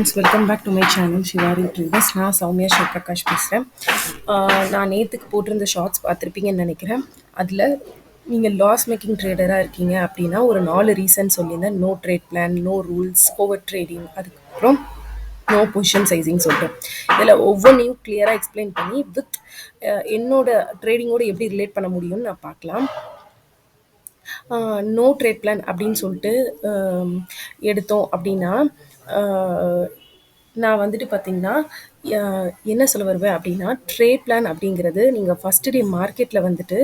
Welcome back to my channel Shivari traders. நான் சௌமியா சிவபிரகாஷ் பேசுகிறேன். நான் நேற்றுக்கு போட்டிருந்த ஷார்ட்ஸ் பார்த்துருப்பீங்கன்னு நினைக்கிறேன். அதில் நீங்கள் லாஸ் மேக்கிங் ட்ரேடராக இருக்கீங்க அப்படின்னா ஒரு 4 ரீசன் சொல்லியிருந்தேன். No trade plan, no rules, over trading, அதுக்கப்புறம் நோ பொசிஷன் சைஸிங் சொல்லிட்டு இதில் ஒவ்வொன்றையும் கிளியராக எக்ஸ்பிளைன் பண்ணி வித் என்னோட ட்ரேடிங்கோடு எப்படி ரிலேட் பண்ண முடியும்னு நான் பார்க்கலாம். நோ ட்ரேட் பிளான் அப்படின்னு சொல்லிட்டு எடுத்தோம் அப்படின்னா நான் வந்துட்டு பார்த்தீங்கன்னா என்ன சொல்ல வருவேன் அப்படின்னா, ட்ரேட் பிளான் அப்படிங்கிறது நீங்கள் ஃபஸ்ட்டு டே மார்க்கெட்டில் வந்துட்டு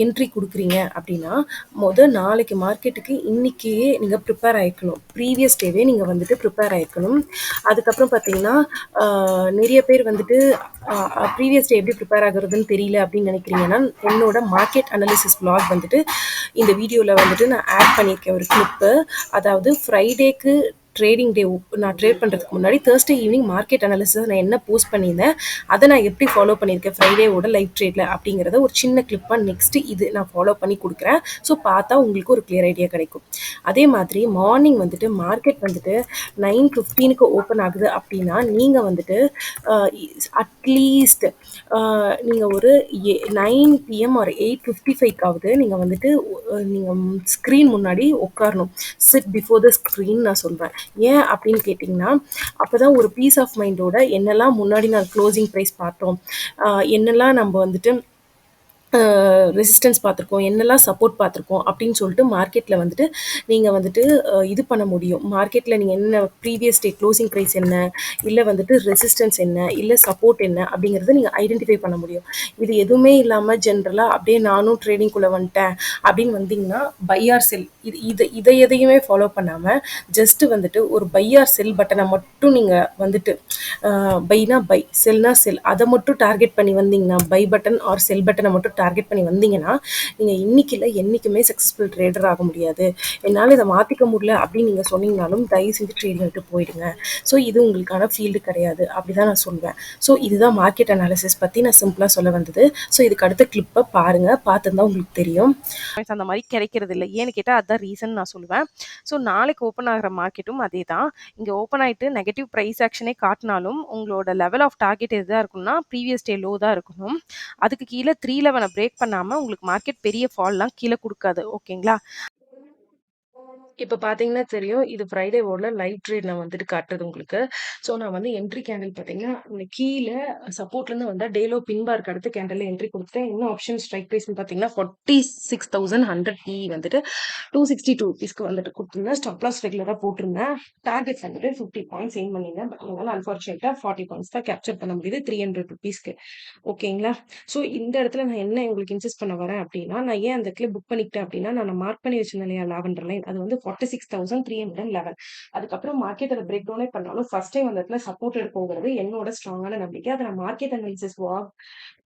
என்ட்ரி கொடுக்குறீங்க அப்படின்னா நாளைக்கு மார்க்கெட்டுக்கு இன்றைக்கே நீங்கள் ப்ரிப்பேர் ஆகிக்கணும். ப்ரீவியஸ் டேவே நீங்கள் வந்துட்டு ப்ரிப்பேர் ஆகிக்கணும். அதுக்கப்புறம் பார்த்தீங்கன்னா நிறைய பேர் வந்துட்டு ப்ரீவியஸ் டே எப்படி ப்ரிப்பேர் ஆகுறதுன்னு தெரியல அப்படின்னு நினைக்கிறீங்கன்னா, என்னோட மார்க்கெட் அனாலிசிஸ் vlog வந்துட்டு இந்த வீடியோவில் வந்துட்டு நான் ஆட் பண்ணியிருக்கேன் ஒரு கிளிப்பு. அதாவது ஃப்ரைடேக்கு ட்ரேடிங் டே நான் ட்ரேட் பண்ணுறதுக்கு முன்னாடி தேர்ஸ்டே ஈவினிங் மார்க்கெட் அனாலிசிஸ் நான் என்ன போஸ்ட் பண்ணியிருந்தேன், அதை நான் எப்படி ஃபாலோ பண்ணியிருக்கேன் ஃப்ரைடேவோட லைவ் ட்ரேடில் அப்படிங்கிறத ஒரு சின்ன கிளிப்பாக நெக்ஸ்ட்டு இது நான் ஃபாலோ பண்ணி கொடுக்குறேன். ஸோ பார்த்தா உங்களுக்கு ஒரு கிளியர் ஐடியா கிடைக்கும். அதே மாதிரி மார்னிங் வந்துட்டு மார்க்கெட் வந்துட்டு 9:15 ஓப்பன் ஆகுது அப்படின்னா நீங்கள் வந்துட்டு அட்லீஸ்ட் நீங்கள் ஒரு 9 PM ஒரு 8:55க்காவது நீங்கள் வந்துட்டு நீங்கள் ஸ்க்ரீன் முன்னாடி உட்காரணும். சிட் பிஃபோர் த ஸ்க்ரீன் நான் சொல்வேன். ஏன் அப்படின்னு கேட்டிங்கன்னா, அப்போ தான் ஒரு பீஸ் ஆஃப் மைண்டோட என்னெல்லாம் முன்னாடி நான் க்ளோசிங் ப்ரைஸ் பார்த்தோம், என்னெல்லாம் நம்ம வந்துட்டு ரெசிஸ்டன்ஸ் பார்த்துருக்கோம், என்னெல்லாம் சப்போர்ட் பார்த்துருக்கோம் அப்படின்னு சொல்லிட்டு மார்க்கெட்டில் வந்துட்டு நீங்கள் வந்துட்டு இது பண்ண முடியும். மார்க்கெட்டில் நீங்கள் என்ன ப்ரீவியஸ் டே க்ளோசிங் ப்ரைஸ் என்ன, இல்லை வந்துட்டு ரெசிஸ்டன்ஸ் என்ன, இல்லை சப்போர்ட் என்ன அப்படிங்கிறத நீங்கள் ஐடென்டிஃபை பண்ண முடியும். இது எதுவுமே இல்லாமல் ஜென்ரலாக அப்படியே நானும் ட்ரேடிங்குள்ளே வந்துட்டேன் அப்படின்னு வந்தீங்கன்னா பை ஆர் செல் இதை எதையுமே ஃபாலோ பண்ணாமல் ஜஸ்ட்டு வந்துட்டு ஒரு பை ஆர் செல் பட்டனை மட்டும் நீங்கள் வந்துட்டு பைனா பை, செல்னா செல், அதை மட்டும் டார்கெட் பண்ணி வந்தீங்கன்னா, பை பட்டன் ஆர் செல் பட்டனை மட்டும் டார்கெட் பண்ணி வந்தீங்கன்னா நீங்கள் இன்னைக்கு இல்லை என்றைக்குமே சக்ஸஸ்ஃபுல் ட்ரேடர் ஆக முடியாது. என்னால் இதை மாற்றிக்க முடியல அப்படின்னு நீங்கள் சொன்னீங்கனாலும் தயவு செஞ்சு ட்ரேடிங் விட்டு போயிடுங்க. ஸோ இது உங்களுக்கான ஃபீல்டு கிடையாது அப்படி தான் நான் சொல்வேன். ஸோ இதுதான் மார்க்கெட் அனாலிசிஸ் பற்றி நான் சிம்பிளாக சொல்ல வந்தது. ஸோ இதுக்கு அடுத்த கிளிப்பை பாருங்கள், பார்த்துருந்தா உங்களுக்கு தெரியும். அந்த மாதிரி கிடைக்கிறது இல்லை. ஏன்னு கேட்டால் அதுதான் ரீசன் நான் சொல்லுவேன். ஸோ நாளைக்கு ஓப்பன் ஆகிற மார்க்கெட்டும் அதே தான். இங்கே ஓப்பன் ஆகிட்டு நெகட்டிவ் ப்ரைஸ் ஆக்ஷனே காட்டினாலும் உங்களோட லெவல் ஆஃப் டார்கெட் எதாக இருக்கும்னா ப்ரீவியஸ் டே லோ தான் இருக்கணும். அதுக்கு கீழே 311 பிரேக் பண்ணாமல் உங்களுக்கு மார்க்கெட் பெரிய ஃபால்லாம் கீழே கொடுக்காது. ஓகேங்களா? இப்போ பார்த்தீங்கன்னா தெரியும், இது ஃப்ரைடேவோட லைவ் ட்ரேட் நான் வந்துட்டு காட்டுறது உங்களுக்கு. ஸோ நான் வந்து என்ட்ரி கேண்டில் பார்த்தீங்கன்னா இந்த கீழே சப்போர்ட்லேருந்து வந்தால் டேலோ பின்பார்க்கு அடுத்த கேண்டலில் என்ட்ரி கொடுத்துட்டேன். இன்னும் ஆப்ஷன் ஸ்ட்ரைக் ப்ரைஸ்னு பார்த்தீங்கன்னா 46,100 வந்துட்டு 262 ருபீஸ்க்கு வந்துட்டு கொடுத்துருந்தேன். ஸ்டாப் லாஸ் ரெகுலராக போட்டிருந்தேன். டார்கெட் வந்துட்டு 50 பாயிண்ட்ஸ் எய்ம் பண்ணியிருந்தேன். பட் என்னால் அன்ஃபார்ச்சுனேட்டாக 40 பாயிண்ட்ஸ் தான் கேப்சர் பண்ண முடியுது 300 ருபீஸ்க்கு. ஓகேங்களா? ஸோ இந்த இடத்துல நான் என்ன உங்களுக்கு இன்சிஸ்ட் பண்ண வரேன் அப்படின்னா, நான் ஏன் அந்த கிளிப் புக் பண்ணிக்கிட்டேன் அப்படின்னா, நான் மார்க் பண்ணி வச்சிருந்தேன் இல்லையா லாவெண்டர் லைன், அது வந்து 46,311. அதுக்கப்புறம் மார்க்கெட் அதை பிரேக் டவுனே பண்ணாலும் ஃபர்ஸ்ட் டைம் அந்த இடத்துல சப்போர்ட் எடுப்போங்கிறது என்னோட ஸ்ட்ராங்கான நம்பிக்கை. அதை நான் மார்க்கெட் அனாலிசிஸ்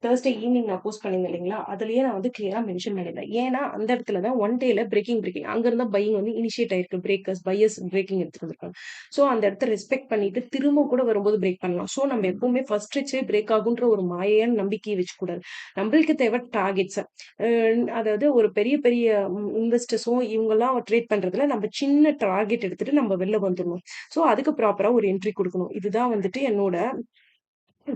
தேர்ஸ்டே ஈவினிங் நான் போஸ்ட் பண்ணியிருந்தேன் இல்லைங்களா, அதுலயே நான் வந்து கிளியரா மென்ஷன் பண்ணியிருந்தேன். ஏன்னா அந்த இடத்துல தான் ஒன் டேல பிரேக்கிங் அங்க இருந்த பையிங் வந்து இனிஷியேட் ஆயிருக்கு. பையர்ஸ் பிரேக்கிங் எடுத்துட்டு வந்திருக்காங்க. ஸோ அந்த இடத்த ரெஸ்பெக்ட் பண்ணிட்டு திரும்ப கூட வரும்போது பிரேக் பண்ணலாம். ஸோ நம்ம எப்பவுமே ஃபர்ஸ்ட் ரிச்சே பிரேக் ஆகுன்ற ஒரு மாயையான நம்பிக்கையை வச்சுக்கூடாது. நம்மளுக்கு தேவை டார்கெட்ஸ். அதாவது ஒரு பெரிய பெரிய இன்வெஸ்டர்ஸும் இவங்கெல்லாம் ட்ரேட் பண்றதுல நம்ம சின்ன டார்கெட் எடுத்துட்டு நம்ம வெளில வந்துடணும். ஸோ அதுக்கு ப்ராப்பரா ஒரு என்ட்ரி கொடுக்கணும். இதுதான் வந்துட்டு என்னோட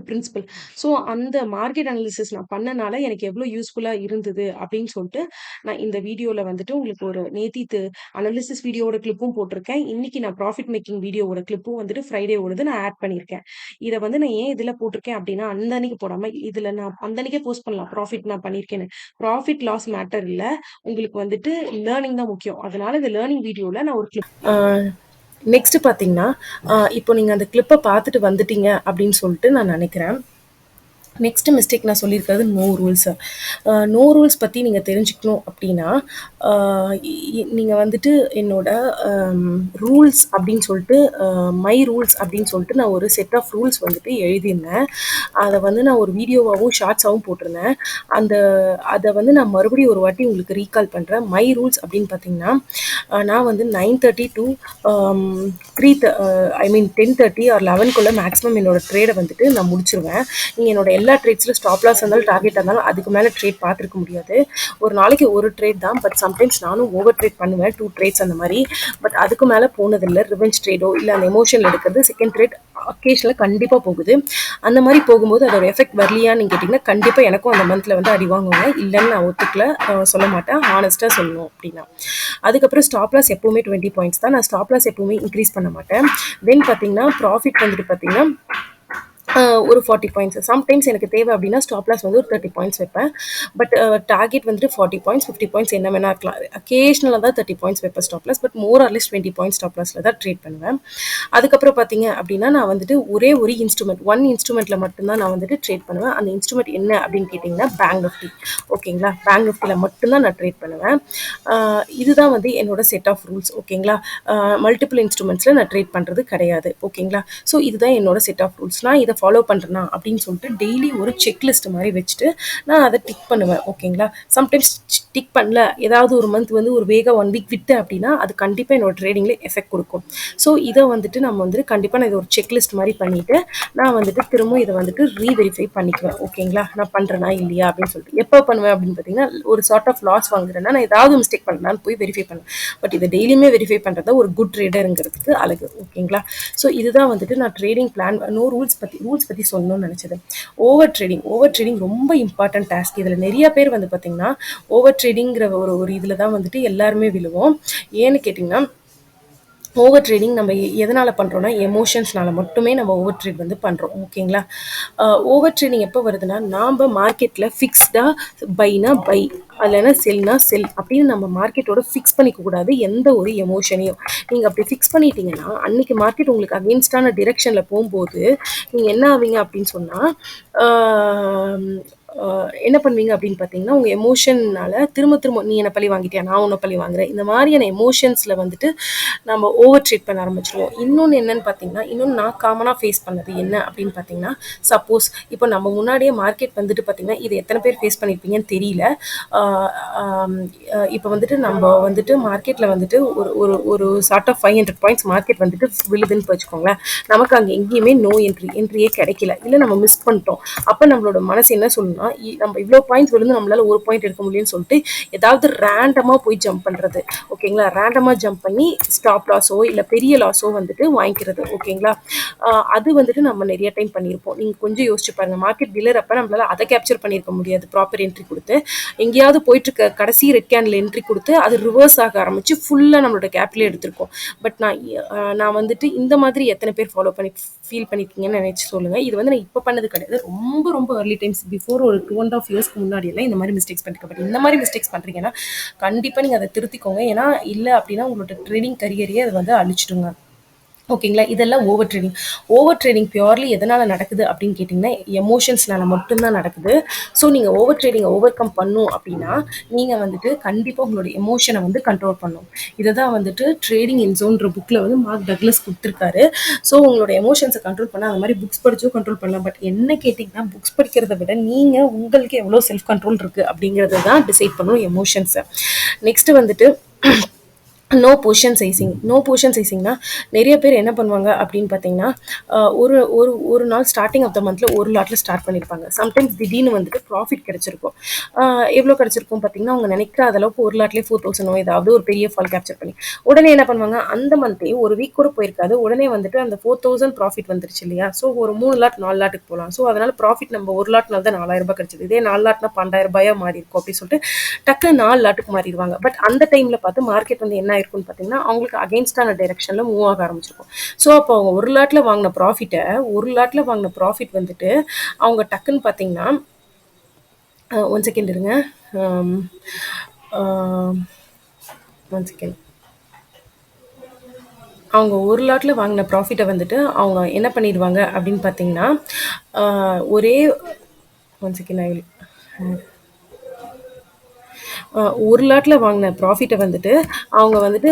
பிரின்சிபல். ஸோ அந்த மார்க்கெட் அனாலிசிஸ் நான் பண்ணனால எனக்கு எவ்வளோ யூஸ்ஃபுல்லா இருந்தது அப்படின்னு சொல்லிட்டு நான் இந்த வீடியோல வந்துட்டு உங்களுக்கு ஒரு நேத்தித்து அனாலிசிஸ் வீடியோட கிளிப்பும் போட்டிருக்கேன். இன்னைக்கு நான் ப்ராஃபிட் மேக்கிங் வீடியோவோட கிளிப்பும் வந்துட்டு ஃப்ரைடேவோடது நான் ஆட் பண்ணியிருக்கேன். இதை வந்து நான் ஏன் இதில் போட்டிருக்கேன் அப்படின்னா, அந்த அன்னைக்கு போடாம இதில் நான் அந்த அன்னைக்கே போஸ்ட் பண்ணலாம் ப்ராஃபிட் நான் பண்ணியிருக்கேன்னு. ப்ராஃபிட் லாஸ் மேட்டர் இல்லை, உங்களுக்கு வந்துட்டு லேர்னிங் தான் முக்கியம். அதனால இந்த லேர்னிங் வீடியோவில் நான் ஒரு கிளிப் நெக்ஸ்ட்டு பார்த்தீங்கன்னா, இப்போ நீங்கள் அந்த கிளிப்பை பார்த்துட்டு வந்துட்டீங்க அப்படின்னு சொல்லிட்டு நான் நினைக்கிறேன். நெக்ஸ்ட்டு மிஸ்டேக் நான் சொல்லியிருக்கிறது நோ ரூல்ஸு. நோ ரூல்ஸ் பற்றி நீங்கள் தெரிஞ்சுக்கணும் அப்படின்னா, நீங்கள் வந்துட்டு என்னோட ரூல்ஸ் அப்படின்னு சொல்லிட்டு மை ரூல்ஸ் அப்படின்னு சொல்லிட்டு நான் ஒரு செட் ஆஃப் ரூல்ஸ் வந்துட்டு எழுதியிருந்தேன். அதை வந்து நான் ஒரு வீடியோவாகவும் ஷார்ட்ஸாகவும் போட்டிருந்தேன். அதை வந்து நான் மறுபடியும் ஒரு வாட்டி உங்களுக்கு ரீகால் பண்ணுறேன். மை ரூல்ஸ் அப்படின்னு பார்த்தீங்கன்னா, நான் வந்து 9:30 to 10:30 ஆர் 11க்குள்ளே மேக்ஸிமம் என்னோட ட்ரேடை வந்துட்டு நான் முடிச்சிருவேன். நீங்கள் என்னோட எல்லா எல்லா ட்ரேட்ஸில் ஸ்டாப் லாஸ் இருந்தாலும் டார்கெட் இருந்தாலும் அதுக்கு மேலே ட்ரேட் பார்த்துருக்க முடியாது. ஒரு நாளைக்கு ஒரு ட்ரேட் தான். பட் சம்டைம்ஸ் நானும் ஓவர் ட்ரேட் பண்ணுவேன், 2 ட்ரேட்ஸ் அந்த மாதிரி. பட் அதுக்கு மேலே போனதில்லை. ரிவெஞ்ச் ட்ரேடோ இல்லை அந்த எமோஷனில் எடுக்கிறது செகண்ட் ட்ரேட் அக்கேஷனில் கண்டிப்பாக போகுது. அந்த மாதிரி போகும்போது அதோட எஃபெக்ட் வரலையான்னு நீங்கள் கேட்டிங்கன்னா கண்டிப்பாக எனக்கும் அந்த மந்தில் வந்து அடி வாங்குவாங்க. இல்லைன்னு நான் ஒத்துக்கல, சொல்ல மாட்டேன், ஹானஸ்ட்டாக சொல்லணும் அப்படின்னா. அதுக்கப்புறம் ஸ்டாப் லாஸ் எப்போவுமே 20 பாயிண்ட்ஸ் தான். நான் ஸ்டாப் லாஸ் எப்போவுமே இன்க்ரீஸ் பண்ண மாட்டேன். தென் பார்த்தீங்கன்னா ப்ராஃபிட் வந்துட்டு பார்த்தீங்கன்னா ஒரு 40 பாயிண்ட்ஸ். சம்டைம்ஸ் எனக்கு தேவை அப்படின்னா ஸ்டாப் லாஸ் வந்து ஒரு 30 பாயிண்ட்ஸ் வைப்பேன். பட் டார்கெட் வந்துட்டு 40 பாயிண்ட்ஸ் 50 பாயிண்ட்ஸ் என்ன வேணா இருக்கலாம். அக்கேஷனலாக தான் 30 பாயிண்ட்ஸ் வைப்பேன் stop loss. But more or less 20 points stop லாஸில் தான் ட்ரேட் பண்ணுவேன். அதுக்கப்புறம் பார்த்தீங்க அப்படின்னா நான் வந்துட்டு ஒரே ஒரு இன்ஸ்ட்ருமெண்ட், ஒன் இன்ஸ்ட்ருமெண்ட்டில் மட்டும்தான் நான் வந்துட்டு ட்ரேட் பண்ணுவேன். அந்த இன்ஸ்ட்ருமெண்ட் என்ன அப்படின்னு கேட்டிங்கன்னா பேங்க் நிஃப்டி. ஓகேங்களா, பேங்க் நிஃப்டியில் மட்டும்தான் நான் ட்ரேட் பண்ணுவேன். இதுதான் வந்து என்னோட செட் ஆஃப் ரூல்ஸ். ஓகேங்களா, மல்டிபிள் இன்ஸ்ட்ருமெண்ட்ஸில் நான் ட்ரேட் பண்ணுறது கிடையாது. ஓகேங்களா, ஸோ இதுதான் என்னோட செட் ஆஃப் ரூல்ஸ். நான் இதை ஃபாலோ பண்ணுறேன்னா அப்படின்னு சொல்லிட்டு டெய்லி ஒரு செக்லிஸ்ட் மாதிரி வச்சுட்டு நான் அதை டிக் பண்ணுவேன். ஓகேங்களா, சம்டைம்ஸ் டிக் பண்ணல, ஏதாவது ஒரு மந்த் வந்து ஒரு வேக 1 வீக் விட்டேன் அப்படின்னா அது கண்டிப்பாக என்னோட ட்ரேடிங்கில் எஃபெக்ட் கொடுக்கும். ஸோ இதை வந்துட்டு நம்ம வந்துட்டு கண்டிப்பாக நான் இதை ஒரு செக்லிஸ்ட் மாதிரி பண்ணிவிட்டு நான் வந்துட்டு திரும்ப இதை வந்துட்டு ரீவெரிஃபை பண்ணிக்குவேன். ஓகேங்களா, நான் பண்ணுறேனா இல்லையா அப்படின்னு சொல்லிட்டு. எப்போ பண்ணுவேன் அப்படின்னு பார்த்தீங்கன்னா ஒரு சார்ட் ஆஃப் லாஸ் வாங்குறேன்னா நான் ஏதாவது மிஸ்டேக் பண்ணலான்னு போய் வெரிஃபை பண்ணுவேன். பட் இதை டெய்லியுமே வெரிஃபை பண்ணுறதா ஒரு குட் ட்ரேடருங்கிறதுக்கு அழகு. ஓகேங்களா, ஸோ இதுதான் வந்துட்டு நான் ட்ரேடிங் பிளான் ரூல்ஸ் பற்றி சொல்லணும்னு நினச்சது. ஓவர் ட்ரேடிங் ரொம்ப இம்பார்ட்டன்ட் டாஸ்க். இதில் நிறைய பேர் வந்து பார்த்தீங்கன்னா ஓவர் ட்ரேடிங்கிற ஒரு இதில் தான் வந்துட்டு எல்லாருமே விழுவோம். ஏன்னு கேட்டிங்கன்னா ஓவர் ட்ரேடிங் நம்ம எதனால் பண்ணுறோன்னா எமோஷன்ஸ்னால மட்டுமே நம்ம ஓவர் ட்ரேட் வந்து பண்ணுறோம். ஓகேங்களா, ஓவர் ட்ரேடிங் எப்போ வருதுன்னா நாம் மார்க்கெட்டில் ஃபிக்ஸ்டாக பைனா பை இல்லைன்னா செல்னா செல் அப்படின்னு நம்ம மார்க்கெட்டோட ஃபிக்ஸ் பண்ணிக்கக்கூடாது எந்த ஒரு எமோஷனையும். நீங்கள் அப்படி ஃபிக்ஸ் பண்ணிட்டீங்கன்னா அன்றைக்கி மார்க்கெட் உங்களுக்கு அகெயின்ஸ்டான டிரெக்ஷனில் போகும்போது நீங்கள் என்ன ஆவீங்க அப்படின்னு சொன்னால் என்ன பண்ணுவீங்க அப்படின்னு பார்த்தீங்கன்னா உங்கள் எமோஷன்னால் திரும்ப நீ என்னை பழி வாங்கிட்டியா, நான் உன்னை பழி வாங்குறேன், இந்த மாதிரியான எமோஷன்ஸில் வந்துட்டு நம்ம ஓவர் ட்ரீட் பண்ண ஆரம்பிச்சிருவோம். இன்னொன்று என்னன்னு பார்த்தீங்கன்னா, நான் காமனாக ஃபேஸ் பண்ணது என்ன அப்படின்னு பார்த்தீங்கன்னா, சப்போஸ் இப்போ நம்ம முன்னாடியே மார்க்கெட் வந்துட்டு பார்த்தீங்கன்னா இது எத்தனை பேர் ஃபேஸ் பண்ணியிருப்பீங்கன்னு தெரியல. இப்போ வந்துட்டு நம்ம வந்துட்டு மார்க்கெட்டில் வந்துட்டு ஒரு ஒரு சார்ட் ஆஃப் 500 பாயிண்ட்ஸ் மார்க்கெட் வந்துட்டு விழுதுன்னு வச்சுக்கோங்களேன். நமக்கு அங்கே எங்கேயுமே நோ என்ட்ரியே கிடைக்கல, இல்லை நம்ம மிஸ் பண்ணிட்டோம். அப்போ நம்மளோட மனசு என்ன சொல்லணும்னா நம்ம இவ்வளோ பாயிண்ட்ஸ் விழுந்து நம்மளால ஒரு பாயிண்ட் எடுக்க முடியும்னு சொல்லிட்டு ஏதாவது ரேண்டமாக போய் ஜம்ப் பண்ணுறது. ஓகேங்களா, ரேண்டமாக ஜம்ப் பண்ணி ஸ்டாப் லாஸோ இல்லை பெரிய லாஸோ வந்துட்டு வாங்கிக்கிறது. ஓகேங்களா, அது வந்துட்டு நம்ம நிறைய டைம் பண்ணியிருப்போம். நீங்கள் கொஞ்சம் யோசிச்சு பாருங்கள், மார்க்கெட் விழறப்ப நம்மளால அதை கேப்சர் பண்ணியிருக்க முடியாது ப்ராப்பர் என்ட்ரி கொடுத்து. எங்கேயாவது போயிட்டுருக்க கடைசி ரெட் கேண்டில் என்ட்ரி கொடுத்து அது ரிவர்ஸ் ஆக ஆரம்பித்து ஃபுல்லாக நம்மளோட கேப்லேயே எடுத்திருக்கோம். பட் நான் வந்துட்டு இந்த மாதிரி எத்தனை பேர் ஃபாலோ பண்ணி ஃபீல் பண்ணியிருக்கீங்கன்னு நினச்சி சொல்லுங்கள். இது வந்து நான் இப்போ பண்ணது கிடையாது, ரொம்ப ஏர்லி டைம்ஸ் பிஃபோர் ஒரு 2.5 இயர்ஸ்க்கு முன்னாடி எல்லாம் இந்த மாதிரி மிஸ்டேக்ஸ் பண்ணிருக்கேன். பட் இந்த மாதிரி மிஸ்டேக்ஸ் பண்ணுறீங்கன்னா கண்டிப்பாக நீங்கள் அதை திருத்திக்கோங்க. ஏன்னா இல்லை அப்படின்னா உங்களோட ட்ரேடிங் கரியரையே அதை வந்து அழிச்சிடுங்க. ஓகேங்களா, இதெல்லாம் ஓவர் ட்ரேடிங் பியூர்லி எதனால் நடக்குது அப்படின்னு கேட்டிங்கன்னா எமோஷன்ஸ்னால மட்டும்தான் நடக்குது. ஸோ நீங்கள் ஓவர் ட்ரேடிங்கை ஓவர் கம் பண்ணும் அப்படின்னா நீங்கள் வந்துட்டு கண்டிப்பாக உங்களோட எமோஷனை வந்து கண்ட்ரோல் பண்ணும். இதை தான் வந்துட்டு ட்ரேடிங் இன் ஜோன்ற புக்கில் வந்து மார்க் டக்ளஸ் கொடுத்துருக்காரு. ஸோ உங்களோட எமோஷன்ஸை கண்ட்ரோல் பண்ணால் அந்த மாதிரி புக்ஸ் படிச்சும் கண்ட்ரோல் பண்ணலாம். பட் என்ன கேட்டிங்கன்னா புக்ஸ் படிக்கிறத விட நீங்கள் உங்களுக்கு எவ்வளோ செல்ஃப் கண்ட்ரோல் இருக்குது அப்படிங்கிறத தான் டிசைட் பண்ணணும் எமோஷன்ஸை. நெக்ஸ்ட்டு வந்துட்டு நோ பொசிஷன் சைஸிங்னா நிறைய பேர் என்ன பண்ணுவாங்க அப்படின்னு பார்த்தீங்கன்னா ஒரு ஒரு ஒரு நாள் ஸ்டார்டிங் ஆஃப் த மந்தில் ஒரு லாட்டில் ஸ்டார்ட் பண்ணியிருப்பாங்க. சம்டைம்ஸ் திடீர்னு வந்துட்டு ப்ராஃபிட் கிடச்சிருக்கும். எவ்வளோ கிடச்சிருக்கும் பார்த்தீங்கன்னா அவங்க நினைக்கிற அளவுக்கு ஒரு லாட்லேயே 4000 ஏதாவது ஒரு பெரிய ஃபால் கேப்சர் பண்ணி உடனே என்ன பண்ணுவாங்க, அந்த மந்த்தே ஒரு வீக் கூட போயிருக்காது, உடனே வந்துட்டு அந்த 4000 ப்ராஃபிட் வந்துருச்சு இல்லையா. ஸோ ஒரு 3 லாட் 4 லாட்டுக்கு போகலாம். ஸோ அதனால் ப்ராஃபிட் நம்ம ஒரு லாட்னால தான் 4000 ரூபாய் கிடச்சிது, இதே 4 லாட்னா 12,000 ரூபாயாக மாறி இருக்கும் அப்படின்னு சொல்லிட்டு டக்கு 4 லாட்டுக்கு மாறிடுவாங்க. பட் அந்த டைமில் பார்த்து மார்க்கெட் வந்து என்ன இருக்குன்னு பார்த்தீங்கன்னா அவங்களுக்கு அகெயின்ஸ்டான டைரெக்ஷனில் மூவ் ஆக ஆரம்பிச்சிருக்கும். ஸோ அப்போ அவங்க ஒரு லாட்டில் வாங்கின ப்ராஃபிட் வந்துட்டு அவங்க டக்குன்னு பார்த்தீங்கன்னா 1 செகண்ட் இருங்க, 1 செகண்ட், அவங்க ஒரு லாட்டில் வாங்கின ப்ராஃபிட்டை வந்துட்டு அவங்க என்ன பண்ணிடுவாங்க அப்படின்னு பார்த்தீங்கன்னா ஒரே 1 செகண்ட் ஒரு லாட்டில் வாங்கின ப்ராஃபிட்டை வந்துட்டு அவங்க வந்துட்டு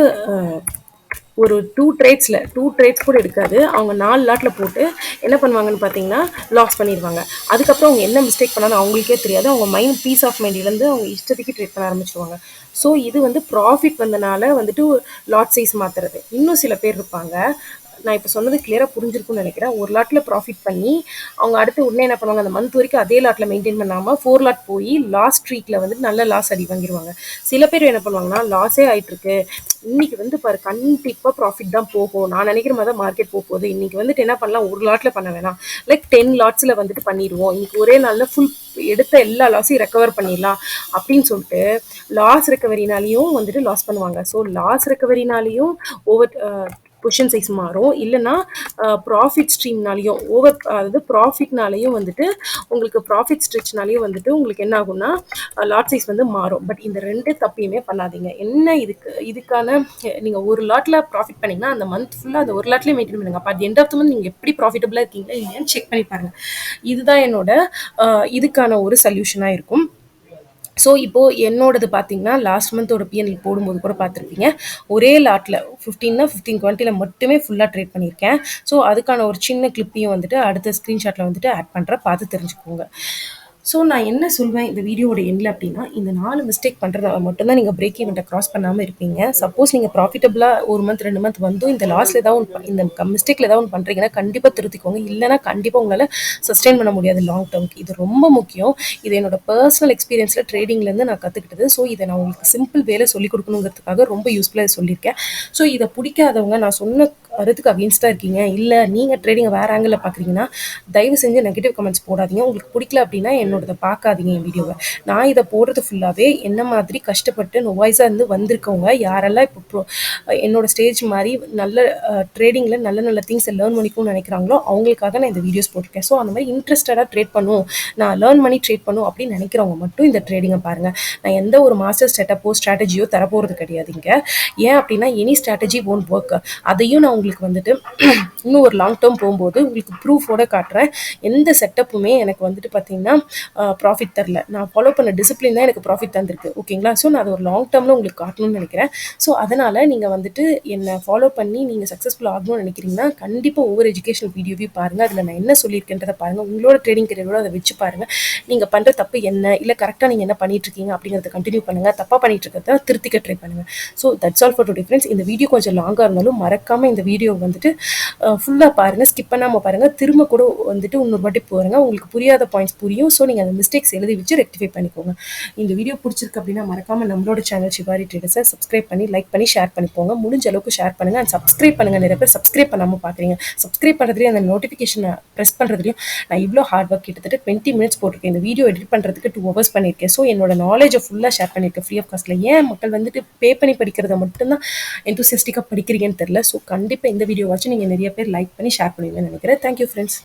ஒரு 2 ட்ரேட்ஸ் கூட எடுக்காது, அவங்க 4 லாட்டில் போட்டு என்ன பண்ணுவாங்கன்னு பார்த்தீங்கன்னா லாஸ் பண்ணிடுவாங்க. அதுக்கப்புறம் அவங்க என்ன மிஸ்டேக் பண்ணாலும் அவங்களுக்கே தெரியாது. அவங்க மைண்ட் பீஸ் ஆஃப் மைண்ட்லேருந்து அவங்க இஷ்டத்துக்கு ட்ரேட் பண்ண ஆரம்பிச்சிருவாங்க. ஸோ இது வந்து ப்ராஃபிட் வந்தனால வந்துட்டு லாட் சைஸ் மாற்றுறது. இன்னும் சில பேர் இருப்பாங்க, நான் இப்போ சொன்னது கிளியராக புரிஞ்சிருக்கும்னு நினைக்கிறேன். ஒரு லாட்டில் ப்ராஃபிட் பண்ணி அவங்க அடுத்து உடனே என்ன பண்ணுவாங்க, அந்த மந்த் வரைக்கும் அதே லாட்டில் மெயின்டைன் பண்ணாமல் 4 லாட் போய் லாஸ்ட் வீக்கில் வந்து நல்ல லாஸ் அடி வாங்கிடுவாங்க. சில பேர் என்ன பண்ணுவாங்கன்னா, லாஸே ஆகிட்டுருக்கு, இன்னைக்கு வந்து பாரு கண்டிப்பாக ப்ராஃபிட் தான் போகும், நான் நினைக்கிற மாதிரி தான் மார்க்கெட் போகுது, இன்னைக்கு வந்துட்டு என்ன பண்ணலாம், ஒரு லாட்டில் பண்ண வேணாம், லைக் 10 லாட்ஸில் வந்துட்டு பண்ணிடுவோம், இன்னைக்கு ஒரே நாளில் ஃபுல் எடுத்த எல்லா லாஸையும் ரெக்கவர் பண்ணிடலாம் அப்படின்னு சொல்லிட்டு லாஸ் ரெக்கவரினாலையும் வந்துட்டு லாஸ் பண்ணுவாங்க. ஸோ லாஸ் ரெக்கவரினாலையும் ஓவர் பொசிஷன் சைஸ் மாறும், இல்லைன்னா ப்ராஃபிட் ஸ்ட்ரீம்னாலையும் அதாவது ப்ராஃபிட்னாலையும் வந்துட்டு உங்களுக்கு ப்ராஃபிட் ஸ்ட்ரெச்னாலையும் வந்துட்டு உங்களுக்கு என்ன ஆகும்னா லாட் சைஸ் வந்து மாறும். பட் இந்த ரெண்டு தப்பையுமே பண்ணாதீங்க. என்ன இதுக்கான நீங்கள் ஒரு லாட்டில் ப்ராஃபிட் பண்ணிங்கன்னா அந்த மந்த் ஃபுல்லாக அந்த ஒரு லாட்லேயே மெயின்டைன் பண்ணுங்க. அப்போ அது எண்ட் ஆஃப் த மந்த் நீங்கள் எப்படி ப்ராஃபிட்டபுளாக இருக்கீங்களா இல்லையான்னு செக் பண்ணி பாருங்கள். இதுதான் என்னோட இதுக்கான ஒரு சொல்யூஷனாக இருக்கும். ஸோ இப்போது என்னோடது பார்த்தீங்கன்னா லாஸ்ட் மந்தோட பிஎன்எல் போடும்போது கூட பார்த்துருப்பீங்க, ஒரே லாட்டில் 15-20 மட்டுமே ஃபுல்லாக ட்ரேட் பண்ணியிருக்கேன். ஸோ அதுக்கான ஒரு சின்ன கிளிப்பையும் வந்துட்டு அடுத்த ஸ்க்ரீன்ஷாட்டில் வந்துட்டு ஆட் பண்ணுறேன், பார்த்து தெரிஞ்சுக்கோங்க. ஸோ நான் என்ன சொல்வேன் இந்த வீடியோட எண்டில் அப்படின்னா, இந்த 4 மிஸ்டேக் பண்ணுறதால மட்டும்தான் நீங்கள் பிரேக் ஈவெண்ட்டை க்ராஸ் பண்ணாமல் இருப்பீங்க. சப்போஸ் நீங்கள் ப்ராஃபிட்டபுளாக 1 மந்த் 2 மந்த் வந்தும் இந்த லாஸில் ஏதாவது இந்த மிஸ்டேக்கில் ஏதாவது ஒன்று பண்ணுறீங்கன்னா கண்டிப்பாக திருத்திக்கோங்க, இல்லைனா கண்டிப்பாக உங்களால் சஸ்டெயின் பண்ண முடியாது லாங் டேர்முக்கு. இது ரொம்ப முக்கியம். இது என்னோட பர்சனல் எக்ஸ்பீரியன்ஸில் ட்ரேடிங்லேருந்து நான் கற்றுக்கிட்டது. ஸோ இதை நான் உங்களுக்கு சிம்பிள் வேலை சொல்லிக் கொடுக்கணுங்கிறதுக்காக ரொம்ப யூஸ்ஃபுல்லாக சொல்லியிருக்கேன். ஸோ இதை பிடிக்காதவங்க, நான் சொன்ன கருத்துக்கு அகெயின்ஸ்டாக இருக்கீங்க, இல்லை நீங்கள் ட்ரேடிங்கை வேறு ஆங்கிளில் பார்க்குறீங்கன்னா தயவு செஞ்சு நெகட்டிவ் கமெண்ட்ஸ் போடாதீங்க. உங்களுக்கு பிடிக்கல அப்படின்னா என்னோடதை பார்க்காதீங்க என் வீடியோவை. நான் இதை போடுறது ஃபுல்லாகவே என்ன மாதிரி கஷ்டப்பட்டு நோவாய்ஸாக இருந்து வந்திருக்கவங்க யாரெல்லாம் இப்போ என்னோட ஸ்டேஜ் மாதிரி நல்ல ட்ரேடிங்கில் நல்ல நல்ல திங்ஸை லேர்ன் பண்ணிக்கணும்னு நினைக்கிறாங்களோ அவங்களுக்காக நான் இந்த வீடியோஸ் போட்டிருக்கேன். ஸோ அந்த மாதிரி இன்ட்ரெஸ்டடாக ட்ரேட் பண்ணும், நான் லேர்ன் பண்ணி ட்ரேட் பண்ணும் அப்படின்னு நினைக்கிறவங்க மட்டும் இந்த ட்ரேடிங்கை பாருங்கள். நான் எந்த ஒரு மாஸ்டர் செட்டப்போ ஸ்ட்ராட்டஜியோ தரப்போகிறது கிடையாதுங்க. ஏன் அப்படின்னா எனி ஸ்ட்ராட்டஜி ஒன்ட் ஒர்க். அதையும் நான் உங்களுக்கு வந்துட்டு இன்னும் ஒரு லாங் டேர்ம் போகும்போது உங்களுக்கு ப்ரூஃபோட காட்டுறேன். எந்த செட்டப்புமே எனக்கு வந்துட்டு பார்த்தீங்கன்னா ப்ராஃபிட் தரல, நான் ஃபாலோ பண்ண டிசிப்ளின் தான் எனக்கு ப்ராஃபிட் தந்திருக்கு. ஓகேங்களா? ஸோ நான் அதை ஒரு லாங் டேர்மில் உங்களுக்கு காட்டணும்னு நினைக்கிறேன். ஸோ அதனால் நீங்கள் வந்துட்டு என்னை ஃபாலோ பண்ணி நீங்கள் சக்ஸஸ்ஃபுல் ஆகணும்னு நினைக்கிறீங்கன்னா கண்டிப்பாக ஒவ்வொரு எஜுகேஷனல் வீடியோவையும் பாருங்கள். அதில் நான் என்ன சொல்லியிருக்கேன்றதை பாருங்கள். உங்களோட ட்ரேடிங் கரியரோட அதை வச்சு பாருங்கள். நீங்கள் பண்ணுற தப்பு என்ன, இல்லை கரெக்டாக நீங்கள் என்ன பண்ணிட்டுருக்கீங்க அப்படிங்கிறத கண்டினியூ பண்ணுங்கள். தப்பாக பண்ணிட்டு இருக்கிறத திருத்திக்க ட்ரை பண்ணுங்கள். So that's all for today friends. இந்த வீடியோ கொஞ்சம் லாங்காக இருந்தாலும் மறக்காமல் இந்த வீடியோ வந்துட்டு ஃபுல்லாக பாருங்கள், ஸ்கிப் பண்ணாமல் பாருங்கள். திரும்ப கூட வந்துட்டு இன்னொரு வாட்டி பாருங்கள், உங்களுக்கு புரியாத பாயிண்ட்ஸ் புரியும். ஸோ நீங்கள் அந்த மிஸ்டேக்ஸ் எழுதி வச்சு ரெக்டிஃபை பண்ணிக்கோங்க. இந்த வீடியோ பிடிச்சிருக்கு அப்படின்னா மறக்காமல் நம்மளோட சேனல் ஷிவாரி ட்ரேடர்ஸை சப்ஸ்கிரைப் பண்ணி லைக் பண்ணி ஷேர் பண்ணிப்போங்க. முடிஞ்ச அளவுக்கு ஷேர் பண்ணுங்கள் அண்ட் சப்ஸ்கிரைப் பண்ணுங்கள். நிறைய பேர் சப்ஸ்கிரைப் பண்ணாமல் பார்க்குறீங்க. சப்ஸ்கிரைப் பண்ணுறதுலையும் அந்த நோட்டிஃபிகேஷனை ப்ரெஸ் பண்ணுறதுலையும் நான் இவ்வளோ ஹார்ட் ஒர்க் கிட்டத்தட்ட 20 மினிட்ஸ் போட்டிருக்கேன். இந்த வீடியோ எடிட் பண்ணுறதுக்கு 2 hours பண்ணியிருக்கேன். ஸோ என்னோட நாலேஜை ஃபுல்லாக ஷேர் பண்ணியிருக்கேன் ஃப்ரீ ஆஃப் காஸ்ட்டில். ஏன் மக்கள் வந்துட்டு பே பண்ணி படிக்கிறத மட்டும்தான் எந்தூசியஸ்டிக்காக படிக்கிறீங்கன்னு தெரியல. ஸோ கண்டிப்பாக இந்த வீடியோ வச்சு நீங்கள் நிறைய பேர் லைக் பண்ணி ஷேர் பண்ணுவீங்கன்னு நினைக்கிறேன். Thank you friends.